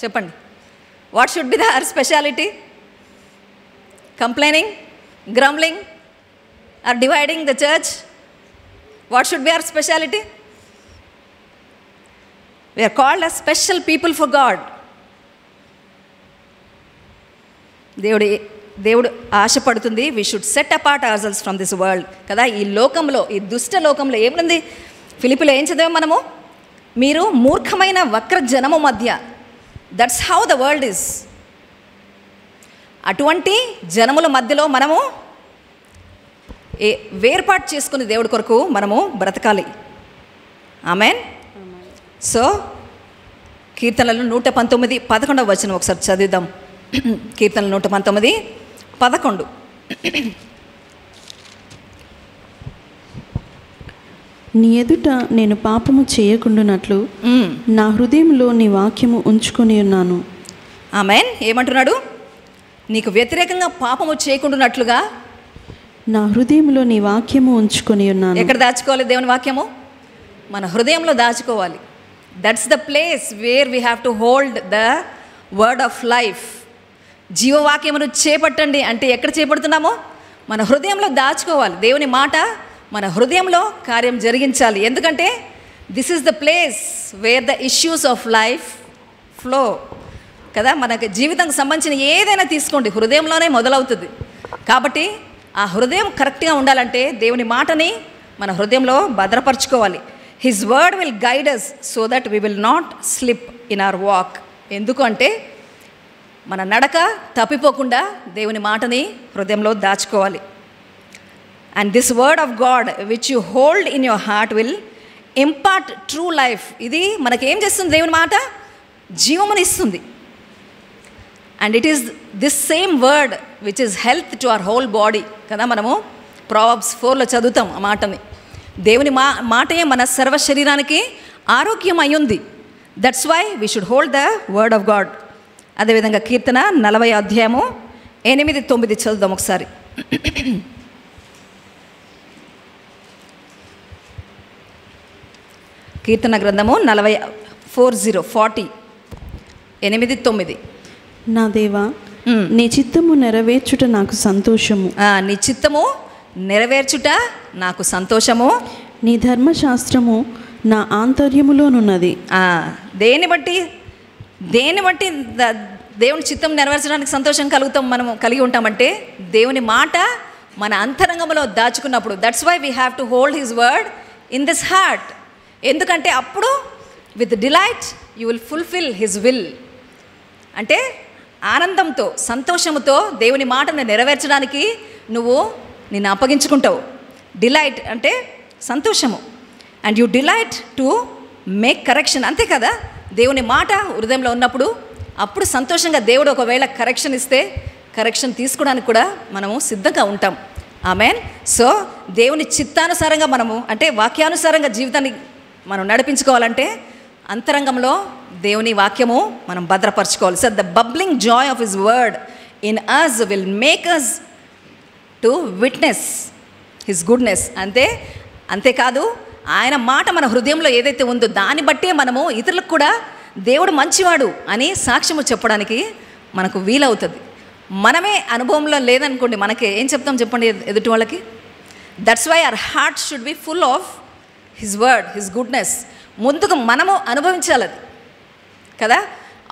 చెప్పండి. What should be the our speciality? Complaining, grumbling or dividing the church? What should be our speciality? We are called as special people for God. దేవుడు ఆశపడుతుంది we should set apart ourselves from this world కదా. ఈ లోకంలో, ఈ దుష్ట లోకంలో ఏముంది? ఫిలిప్పీలో ఏం చదివాం మనము? మీరు మూర్ఖమైన వక్ర జనము మధ్య, that's how the world is. అటువంటి జనముల మధ్యలో మనము వేర్పాటు చేసుకుని దేవుడి కొరకు మనము బ్రతకాలి. ఆమెన్. సో కీర్తనలు 119 11వ వచనం ఒకసారి చదివిద్దాం. కీర్తనలు 119 11. నీ ఎదుట నేను పాపము చేయకుండానట్లు నా హృదయంలో నీ వాక్యము ఉంచుకొని ఉన్నాను. ఆమేన్. ఏమంటున్నాడు? నీకు వ్యతిరేకంగా పాపము చేయకుండానట్లుగా నా హృదయంలో నీ వాక్యము ఉంచుకొని ఉన్నాను. ఎక్కడ దాచుకోవాలి దేవుని వాక్యము? మన హృదయంలో దాచుకోవాలి. That's the place where we have to hold the word of life. జీవవాక్యమును చేపట్టండి అంటే ఎక్కడ చేపడుతున్నామో మన హృదయంలో దాచుకోవాలి. దేవుని మాట మన హృదయంలో కార్యం జరిగించాలి. ఎందుకంటే this is the place wear the issues of life flow కదా. మనకి జీవితానికి సంబంధించిన ఏదైనా తీసుకోండి, హృదయంలోనే మొదలవుతుంది. కాబట్టి ఆ హృదయం కరెక్ట్గా ఉండాలంటే దేవుని మాటని మన హృదయంలో భద్రపరచుకోవాలి. His word will guide us so that we will not slip in our walk. ఎందుకు అంటే మన నడక తప్పిపోకుండా దేవుని మాటని హృదయంలో దాచుకోవాలి. And this word of God which you hold in your heart will impart true life. ఇది మనకేం చేస్తుంది? దేవుని మాట జీవముని ఇస్తుంది. And it is this same word which is health to our whole body కదా. మనము ప్రావర్బ్స్ 4లో చదువుతాం ఆ మాటని. దేవుని మాటే మన సర్వ శరీరానికి ఆరోగ్యం అయ్యింది. That's why we should hold the word of God. అదేవిధంగా కీర్తన 40 అధ్యాయము 8-9 చదువుదాం ఒకసారి. కీర్తన గ్రంథము 40 8-9. నా దేవా, నీ చిత్తము నెరవేర్చుట నాకు సంతోషము. నీ చిత్తము నెరవేర్చుట నాకు సంతోషము. నీ ధర్మశాస్త్రము నా ఆంతర్యములోనున్నది. దేన్ని బట్టి దేవుని చిత్తం నెరవేర్చడానికి సంతోషం మనము కలిగి ఉంటామంటే దేవుని మాట మన అంతరంగంలో దాచుకున్నప్పుడు. That's why we have to hold his word in this heart. ఎందుకంటే అప్పుడు with delight you will fulfil his will. అంటే ఆనందంతో సంతోషముతో దేవుని మాటను నెరవేర్చడానికి నిన్ను అప్పగించుకుంటావు. డిలైట్ అంటే సంతోషము. And you delight to make correction. అంతే కదా, దేవుని మాట హృదయంలో ఉన్నప్పుడు అప్పుడు సంతోషంగా దేవుడు ఒకవేళ కరెక్షన్ ఇస్తే కరెక్షన్ తీసుకోవడానికి కూడా మనము సిద్ధంగా ఉంటాం. ఆమేన్. సో దేవుని చిత్తానుసారంగా మనము అంటే వాక్యానుసారంగా జీవితాన్ని మనం నడిపించుకోవాలంటే అంతరంగంలో దేవుని వాక్యము మనం భద్రపరచుకోవాలి. So the bubbling joy of his word in us will make us to witness his goodness. అంతేకాదు ఆయన మాట మన హృదయంలో ఏదైతే ఉందో దాన్ని బట్టే మనము ఇతరులకు కూడా దేవుడు మంచివాడు అని సాక్ష్యము చెప్పడానికి మనకు వీలవుతుంది. మనమే అనుభవంలో లేదనుకోండి, మనకి ఏం చెప్తాం చెప్పండి ఎదుటి వాళ్ళకి? That's why our heart should be full of his word, his goodness. ముందుకు మనము అనుభవించాలి అది కదా.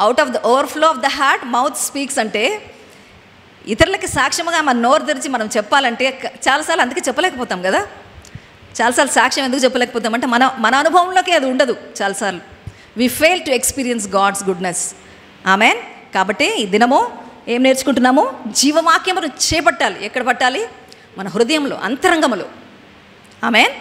Out of the overflow of the heart mouth speaks అంటే ఇతరులకి సాక్ష్యముగా మన నోరు తెరిచి మనం చెప్పాలంటే చాలాసార్లు అందుకే చెప్పలేకపోతాం కదా. చాలాసార్లు సాక్ష్యం ఎందుకు చెప్పలేకపోతామంటే మన అనుభవంలోకి అది ఉండదు. చాలాసార్లు we fail to experience God's goodness. Amen. కాబట్టి ఈ దినము ఏం నేర్చుకుంటున్నాము? జీవవాక్యమును చేపట్టాలి. ఎక్కడ పట్టాలి? మన హృదయంలో, అంతరంగములో. Amen.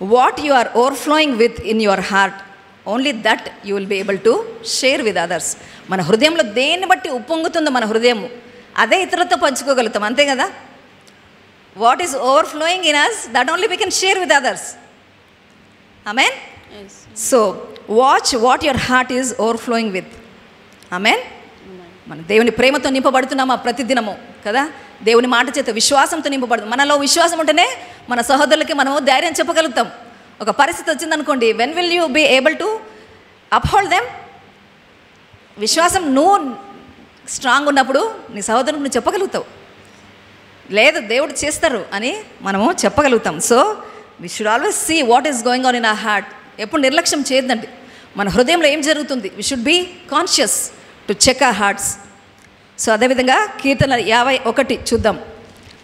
What you are overflowing with in your heart, only that you will be able to share with others. మన హృదయంలో దేన్ని బట్టి ఉప్పొంగుతుందో మన హృదయము అదే ఇతరులతో పంచుకోగలుగుతాం. అంతే కదా. What is overflowing in us that only we can share with others. Amen. So watch what your heart is overflowing with. Amen. మన దేవుని ప్రేమతో నింపబడుతున్నామా ప్రతిదినము కదా. దేవుని మాట చేత విశ్వాసంతో నింపబడుతుంది. మనలో విశ్వాసం ఉంటేనే మన సహోదరులకి మనము ధైర్యం చెప్పగలుగుతాం. ఒక పరిస్థితి వచ్చిందనుకోండి, when will you be able to uphold them? విశ్వాసం నువ్వు స్ట్రాంగ్ ఉన్నప్పుడు నీ సహోదరునికి నువ్వు చెప్పగలుగుతావు. లేదు దేవుడు చేస్తారు అని మనము చెప్పగలుగుతాం. So we should always see what is going on in our heart. ఎప్పుడు నిర్లక్ష్యం చేయొద్దండి. మన హృదయంలో ఏం జరుగుతుంది? We should be conscious to check our hearts. So అదేవిధంగా కీర్తన 51 చూద్దాం,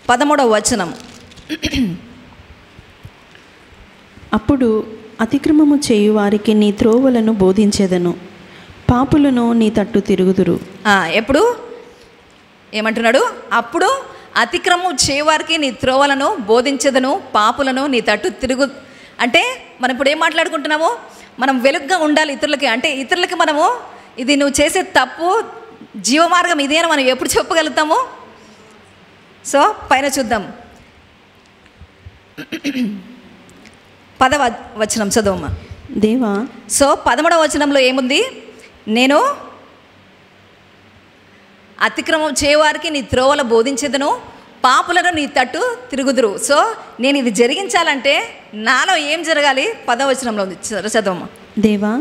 13వ వచనం. అప్పుడు అతిక్రమము చేయు వారికి నీ త్రోవలను బోధించెదను, పాపులను నీ తట్టు తిరుగుదురు. ఎప్పుడు ఏమంటున్నాడు? అప్పుడు అతిక్రమం చేయవారికి నీ త్రోవలను బోధించెదను, పాపులను నీ తట్టు తిరుగు. అంటే మనం ఇప్పుడు ఏం మాట్లాడుకుంటున్నాము? మనం వెలుగుగా ఉండాలి ఇతరులకి. అంటే ఇతరులకి మనము ఇది నువ్వు చేసే తప్పు, జీవమార్గం ఇదే అని మనం ఎప్పుడు చెప్పగలుగుతాము? సో పైన చూద్దాం, 10వ వచనం చదవమ్మా. దేవా, సో 13వ వచనంలో ఏముంది? నేను అతిక్రమం చేయవారికి నీ త్రోవల బోధించేదను, పాపులను నీ తట్టు తిరుగుదురు. సో నేను ఇది జరిగించాలంటే నాలో ఏం జరగాలి? 10వ వచనంలో ఉంది, చదవమ్మా. దేవా,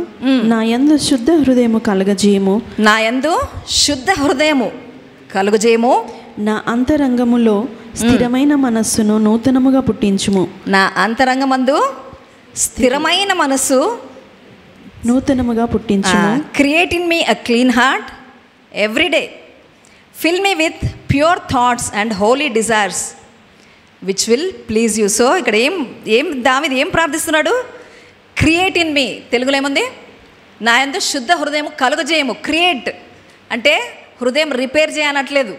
నా యందు శుద్ధ హృదయము కలగజేయము, నా యందు శుద్ధ హృదయము కలుగజేయము, నా అంతరంగములో స్థిరమైన మనస్సును నూతనముగా పుట్టించుము. నా అంతరంగమందు స్థిరమైన మనస్సు నూతనముగా పుట్టించుము. Create in me a clean heart every day, fill me with pure thoughts and holy desires which will please you. So ఇక్కడ దావీదు ఏం ప్రార్థిస్తున్నాడు? క్రియేట్ ఇన్ మీ, తెలుగులో ఏముంది? నా యందు శుద్ధ హృదయం కలుగజేయము. క్రియేట్ అంటే హృదయం రిపేర్ చేయనట్లేదు.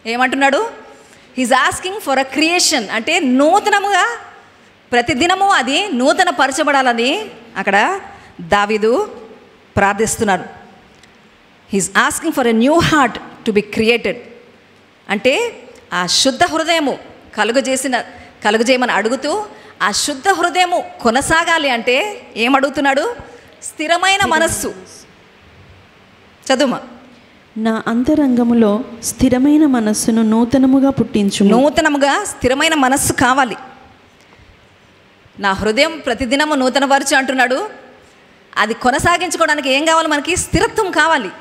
ఏమంటున్నాడు? He's asking for a creation, అంటే నూతనముగా ప్రతిదినము అది నూతన పరచబడాలని అక్కడ దావీదు ప్రార్థిస్తున్నాడు. He's asking for a new heart to be created, అంటే ఆ శుద్ధ హృదయము కలుగజేయమని అడుగుతూ, ఆ శుద్ధ హృదయము కొనసాగాలి అంటే ఏమడుగుతున్నాడు? స్థిరమైన మనస్సు. చదువుమా. నా అంతరంగములో స్థిరమైన మనస్సును నూతనముగా పుట్టించుము. నూతనముగా స్థిరమైన మనస్సు కావాలి. నా హృదయం ప్రతిదినము నూతనపరచు అంటున్నాడు. అది కొనసాగించుకోవడానికి ఏం కావాలి? మనకి స్థిరత్వం కావాలి.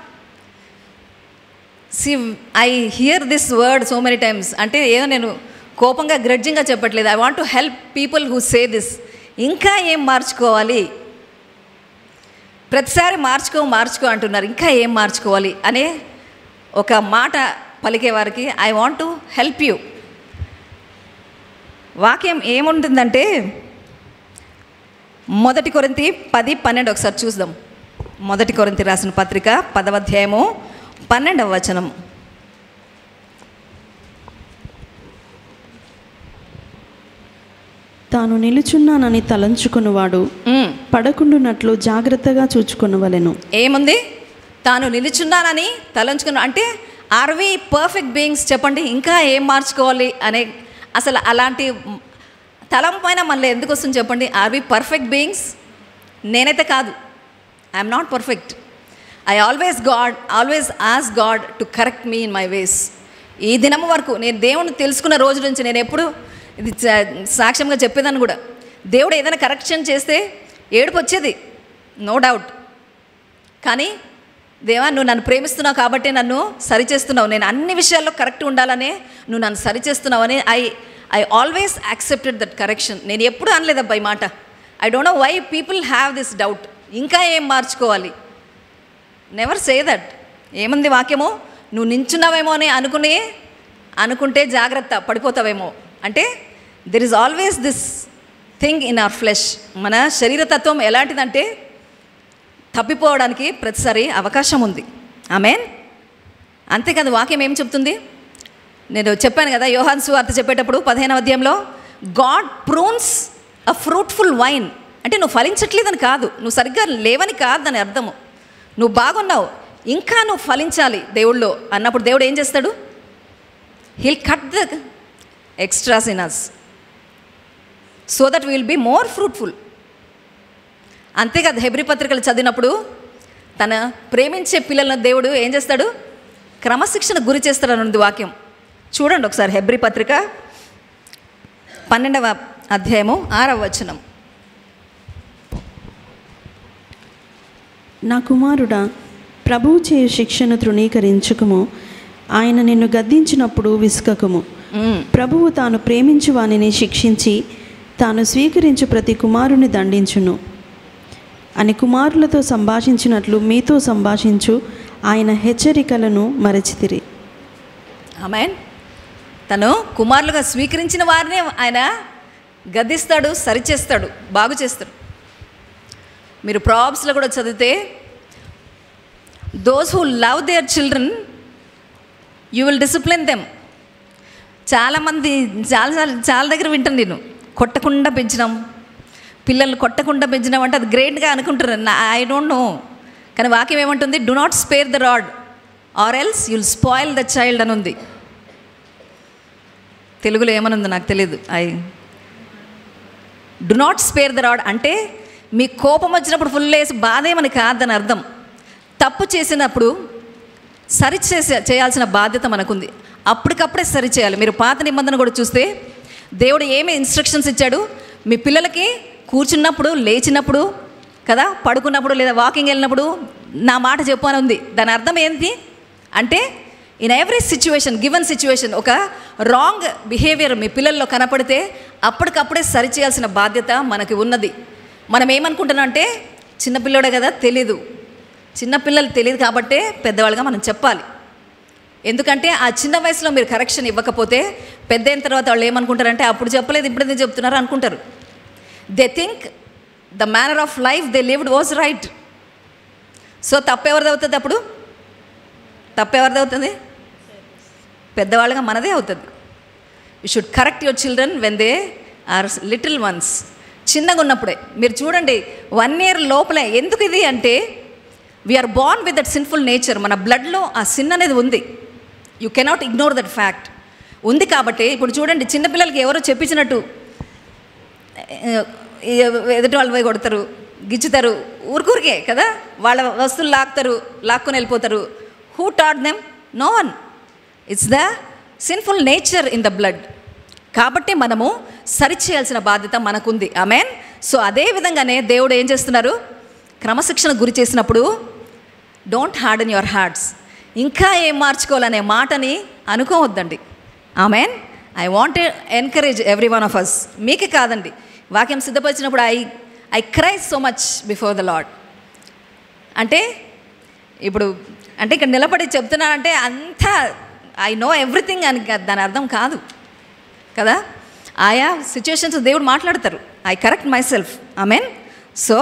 I here this word so many times. అంటే ఏదో నేను కోపంగా గ్రడ్జింగ్గా చెప్పట్లేదు. I want to help people who say this. ఇంకా ఏం మార్చుకోవాలి? ప్రతిసారి మార్చుకో అంటున్నారు. ఇంకా ఏం మార్చుకోవాలి అనే ఒక మాట పలికే వారికి I want to help you. వాక్యం ఏముంటుందంటే 1 కొరింథీ 10:12 ఒకసారి చూద్దాం. 1 కొరింథీ రాసిన పత్రిక 10వ అధ్యాయము 12వ వచనం. తాను నిలుచున్నానని తలంచుకున్నవాడు పడకుండునట్లు జాగ్రత్తగా చూచుకొనవలెను. ఏముంది? తాను నిలుచున్నానని తలంచుకున్నా అంటే ఆర్ వి పర్ఫెక్ట్ బీయింగ్స్? చెప్పండి, ఇంకా ఏం మార్చుకోవాలి అనే అసలు అలాంటి తలంపైన మనలో ఎందుకు వస్తుంది చెప్పండి? Are we perfect beings? నేనైతే కాదు. I'm not perfect. I always ask God to correct me in my ways. ఈ దినం వరకు నేను దేవుణ్ణి తెలుసుకున్న రోజు నుంచి నేను ఎప్పుడు ఇది సాక్ష్యంగా చెప్పేదాన్ని కూడా, దేవుడు ఏదైనా కరెక్షన్ చేస్తే ఏడుపు వచ్చేది, నో డౌట్. కానీ దేవా, నువ్వు నన్ను ప్రేమిస్తున్నావు కాబట్టి నన్ను సరిచేస్తున్నావు, నేను అన్ని విషయాల్లో కరెక్ట్ ఉండాలనే నువ్వు నన్ను సరిచేస్తున్నావు అని I always accepted that correction. నేను ఎప్పుడు అనలేదబ్బా ఈ మాట. I don't know why people have this doubt. ఇంకా ఏం మార్చుకోవాలి? Never say that. ఏముంది వాక్యము? నువ్వు నించున్నావేమో అని అనుకుంటే జాగ్రత్త, పడిపోతావేమో. అంటే there is always this thing in our flesh. మన శరీరతత్వం ఎలాంటిదంటే తప్పిపోవడానికి ప్రతిసారి అవకాశం ఉంది. ఆమేన్. అంతేకాదు వాక్యం ఏం చెప్తుంది? నేను చెప్పాను కదా, యోహాను సువార్త చెప్పేటప్పుడు 15వ అధ్యాయంలో గాడ్ ప్రూన్స్ అ ఫ్రూట్ఫుల్ వైన్. అంటే నువ్వు ఫలించట్లేదని కాదు, నువ్వు సరిగ్గా లేవని కాదు దాని అర్థము. నువ్వు బాగున్నావు, ఇంకా నువ్వు ఫలించాలి దేవుళ్ళో అన్నప్పుడు దేవుడు ఏం చేస్తాడు? Heal cut the extras in us so that will be more fruitful. అంతేకాదు హెబ్రీ పత్రికలు చదివినప్పుడు తన ప్రేమించే పిల్లలను దేవుడు ఏం చేస్తాడు? క్రమశిక్షణ గురి చేస్తాడని ఉంది వాక్యం. చూడండి ఒకసారి హెబ్రీ పత్రిక 12వ అధ్యాయము 6వ వచనం. నా కుమారుడా, ప్రభువు చేయు శిక్షను తృణీకరించుకుము, ఆయన నిన్ను గద్దించినప్పుడు విసుకకుము. ప్రభువు తాను ప్రేమించు వానిని శిక్షించి తాను స్వీకరించు ప్రతి కుమారుని దండించును అని కుమారులతో సంభాషించినట్లు మీతో సంభాషించు ఆయన హెచ్చరికలను మరచితిరి. ఆమేన్. తను కుమారులుగా స్వీకరించిన వారిని ఆయన గద్దిస్తాడు, సరిచేస్తాడు, బాగు చేస్తాడు. మీరు ప్రాబ్స్లో కూడా చదివితే those who love their children you will discipline them. చాలామంది చాలా దగ్గర వింటాను నేను, కొట్టకుండా పెంచినాం, పిల్లల్ని కొట్టకుండా పెంచినాం అంటే అది గ్రేట్గా అనుకుంటారు. I don't no. కానీ వాక్యం ఏమంటుంది? Do not spare the rod or else you'll spoil the child అని ఉంది. తెలుగులో ఏమనుందో నాకు తెలియదు. Do not spare the rod అంటే మీ కోపం వచ్చినప్పుడు ఫుల్ వేసి బాధేమని కాదని అర్థం. తప్పు చేసినప్పుడు చేయాల్సిన బాధ్యత మనకుంది. అప్పటికప్పుడే సరి చేయాలి. మీరు పాత నిబంధన కూడా చూస్తే దేవుడు ఏమి ఇన్స్ట్రక్షన్స్ ఇచ్చాడు, మీ పిల్లలకి కూర్చున్నప్పుడు, లేచినప్పుడు కదా, పడుకున్నప్పుడు లేదా వాకింగ్ వెళ్ళినప్పుడు నా మాట చెప్పు అని ఉంది. దాని అర్థం ఏంటి అంటే in every situation, given situation ఒక రాంగ్ బిహేవియర్ మీ పిల్లల్లో కనపడితే అప్పటికప్పుడే సరి చేయాల్సిన బాధ్యత మనకి ఉన్నది. మనం ఏమనుకుంటున్నాం అంటే చిన్నపిల్లడే కదా తెలీదు, చిన్నపిల్లలు తెలియదు కాబట్టే పెద్దవాళ్ళుగా మనం చెప్పాలి. ఎందుకంటే ఆ చిన్న వయసులో మీరు కరెక్షన్ ఇవ్వకపోతే పెద్ద అయిన తర్వాత వాళ్ళు ఏమనుకుంటారంటే అప్పుడు చెప్పలేదు ఇప్పుడు ఎందుకు చెప్తున్నారు అనుకుంటారు. They think the manner of life they lived was right. So తప్పెవరిది అవుతుంది? అప్పుడు తప్పెవరిది అవుతుంది? పెద్దవాళ్ళుగా మనదే అవుతుంది. You should correct your children when they are little ones. చిన్నగా ఉన్నప్పుడే మీరు చూడండి 1 year లోపలే. ఎందుకు ఇది అంటే we are born with that sinful nature. మన బ్లడ్లో ఆ సిన్ అనేది ఉంది. You cannot ignore that fact ఉంది. కాబట్టి ఇప్పుడు చూడండి, చిన్నపిల్లలకి ఎవరో చెప్పించినట్టు ఎదుటి వాళ్ళు పోయి కొడతారు, గిచ్చుతారు, ఊరికే కదా, వాళ్ళ వస్తువులు లాక్కొని వెళ్ళిపోతారు. Who taught them? No one. It's the sinful nature in the blood. కాబట్టి మనము సరిచేయాల్సిన బాధ్యత మనకుంది. ఆమెన్. సో అదే విధంగానే దేవుడు ఏం చేస్తున్నారు, క్రమశిక్షణ గురి చేసినప్పుడు డోంట్ హార్డెన్ యువర్ హార్ట్స్. ఇంకా ఏం మార్చుకోవాలనే మాటని అనుకోవద్దండి. Amen. I want encourage every one of us. మీకే కాదండి, వాక్యం సిద్ధపరిచినప్పుడు I cry so much before the Lord. అంటే ఇప్పుడు అంటే ఇక్కడ నిలబడి చెప్తున్నానంటే అంతా ఐ నో ఎవ్రీథింగ్ అని దాని అర్థం కాదు కదా. ఆయా సిచ్యువేషన్స్ దేవుడు మాట్లాడతారు. I correct myself. Amen. So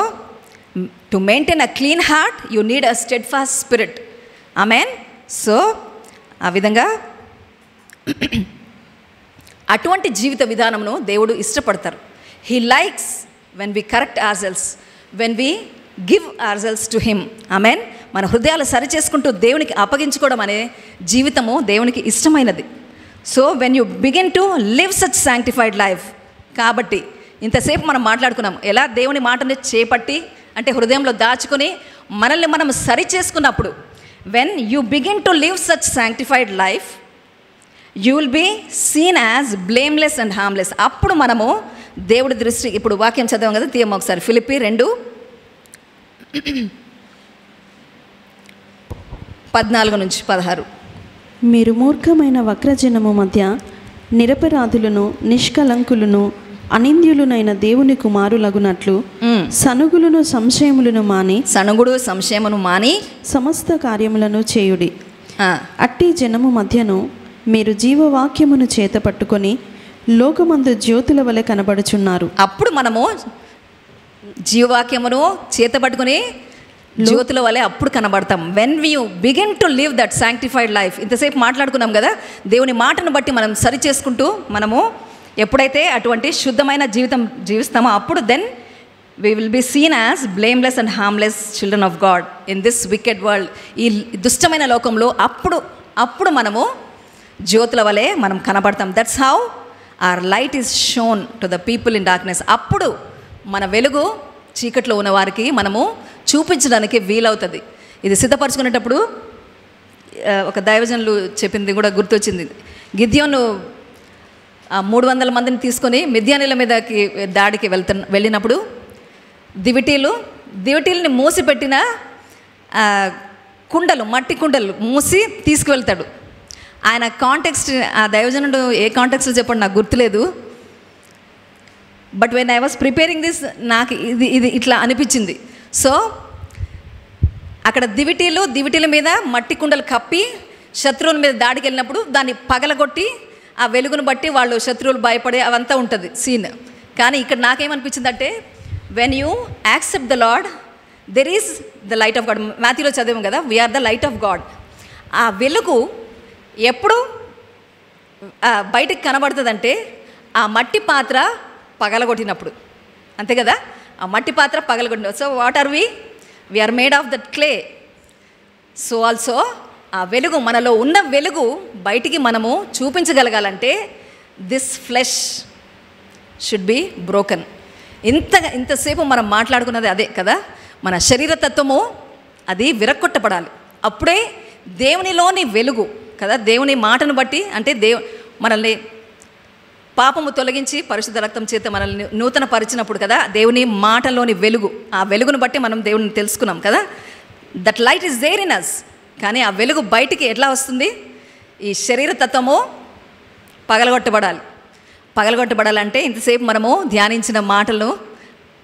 to maintain a clean heart you need a steadfast spirit. Amen. సో ఆ విధంగా అటువంటి జీవిత విధానంను దేవుడు ఇష్టపడతారు. He likes when we correct ourselves, when we give ourselves to him. Amen. మన హృదయాలు సరిచేసుకుంటూ దేవునికి అప్పగించుకోవడం అనే జీవితము దేవునికి ఇష్టమైనది. So when you begin to live such sanctified life. కాబట్టి ఇంతసేపు మనం మాట్లాడుకున్నాం ఎలా దేవుని మాటని చేపట్టి అంటే హృదయంలో దాచుకొని మనల్ని మనం సరి చేసుకున్నప్పుడు when you begin to live such sanctified life you will be seen as blameless and harmless. అప్పుడు మనము దేవుడి దృష్టి, ఇప్పుడు వాక్యం చదవం కదా, తీయమ్మ ఒకసారి ఫిలిప్పీ 2:14-16. మీరు మూర్ఖమైన వక్రజనము మధ్య నిరపరాధులను, నిష్కలంకులను, అనింద్యులునైన దేవుని కుమారులగునట్లు సనుగుడు సంశయమును మాని సమస్త కార్యములను చేయుడి. అట్టి జనము మధ్యను మీరు జీవవాక్యమును చేత పట్టుకొని లోకమందు జ్యోతుల వలె కనబడుచున్నారు. అప్పుడు మనము జీవవాక్యమును చేత పట్టుకొని జ్యోతుల వలె అప్పుడు కనబడతాం. When we begin to live that sanctified life. ఇంతసేపు మాట్లాడుకున్నాం కదా, దేవుని మాటను బట్టి మనం సరి చేసుకుంటూ మనము ఎప్పుడైతే అటువంటి శుద్ధమైన జీవితం జీవిస్తామో అప్పుడు then we will be seen as blameless and harmless children of God in this wicked world. ఈ దుష్టమైన లోకంలో అప్పుడు మనము జ్యోతుల వలె మనం కనబడతాం. That's how our light is shown to the people in darkness. అప్పుడు మన వెలుగు చీకట్లో ఉన్న వారికి మనము చూపించడానికి వీలవుతుంది. ఇది సిద్ధపరచుకునేటప్పుడు ఒక దైవజనులు చెప్పింది కూడా గుర్తొచ్చింది. గిద్యోను 300 మందిని తీసుకొని మిద్యానీల మీదకి దాడికి వెళ్ళినప్పుడు దివిటీల్ని మూసిపెట్టిన కుండలు, మట్టి కుండలు మూసి తీసుకువెళ్తాడు. ఆయన కాంటెక్స్ట్, ఆ దైవజనుడు ఏ కాంటెక్స్ట్లో చెప్పండి నాకు గుర్తులేదు. But when I was preparing this నాకు ఇది ఇట్లా అనిపించింది. సో అక్కడ దివిటీల మీద మట్టి కుండలు కప్పి శత్రువుల మీద దాడికి వెళ్ళినప్పుడు దాన్ని పగలగొట్టి ఆ వెలుగును బట్టి వాళ్ళు శత్రువులు భయపడే అవంతా ఉంటుంది సీన్. కానీ ఇక్కడ నాకేమనిపించిందంటే when you accept the Lord there is the light of God. మాథ్యూలో చదివాం కదా, we are the light of God. ఆ వెలుగు ఎప్పుడు బయటికి కనబడుతుందంటే ఆ మట్టి పాత్ర పగలగొట్టినప్పుడు, అంతే కదా, ఆ మట్టి పాత్ర పగలగొట్టినప్పుడు. So what are we are made of that clay. So also ఆ వెలుగు, మనలో ఉన్న వెలుగు బయటికి మనము చూపించగలగాలంటే this flesh should be broken. ఇంతసేపు మనం మాట్లాడుకున్నది అదే కదా, మన శరీరతత్వము అది విరక్కొట్టబడాలి. అప్పుడే దేవునిలోని వెలుగు కదా, దేవుని మాటను బట్టి, అంటే మనల్ని పాపము తొలగించి పరిశుద్ధ రక్తం చేత మనల్ని నూతన పరిచినప్పుడు కదా, దేవుని మాటలోని వెలుగు, ఆ వెలుగును బట్టి మనం దేవుని తెలుసుకున్నాం కదా. That light is there in us. కానీ ఆ వెలుగు బయటికి ఎట్లా వస్తుంది? ఈ శరీరతత్వము పగలగొట్టబడాలంటే ఇంతసేపు మనము ధ్యానించిన మాటలు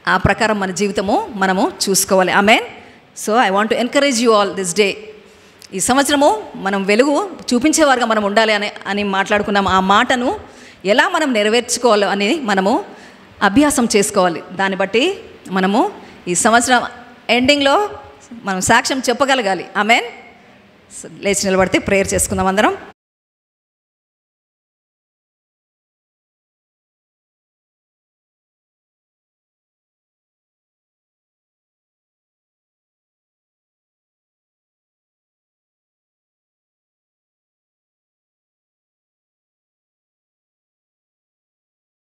ఆ ప్రకారం మన జీవితము మనము చూసుకోవాలి. Amen. So I want to encourage you all this day. ఈ సంవత్సరము మనం వెలుగు చూపించేవారుగా మనం ఉండాలి అని మాట్లాడుకున్నాం. ఆ మాటను ఎలా మనం నెరవేర్చుకోవాలో అని మనము అభ్యాసం చేసుకోవాలి. దాన్ని బట్టి మనము ఈ సంవత్సరం ఎండింగ్లో మనం సాక్ష్యం చెప్పగలగాలి. ఆమేన్. లేచి నిలబడితే ప్రేయర్ చేసుకుందాం అందరం.